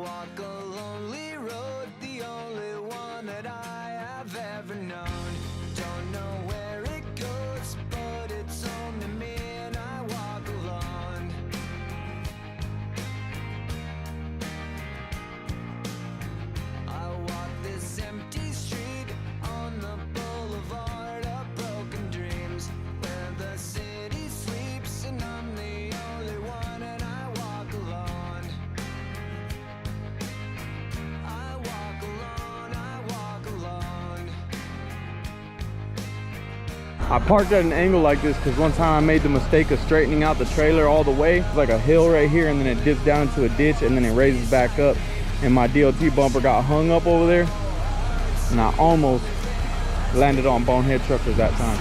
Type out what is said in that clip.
walk a lonely road, the only one that I have ever known. Don't know where it goes, but it's only me and I walk alone. I walk this empty street on the boulevard of broken dreams, where the city sleeps and I'm the only one and I walk alone. I walk alone, I walk alone. I parked at an angle like this because one time I made the mistake of straightening out the trailer all the way. It's like a hill right here, and then it dips down into a ditch, and then it raises back up, and my DLT bumper got hung up over there, and I almost landed on Bonehead Truckers that time.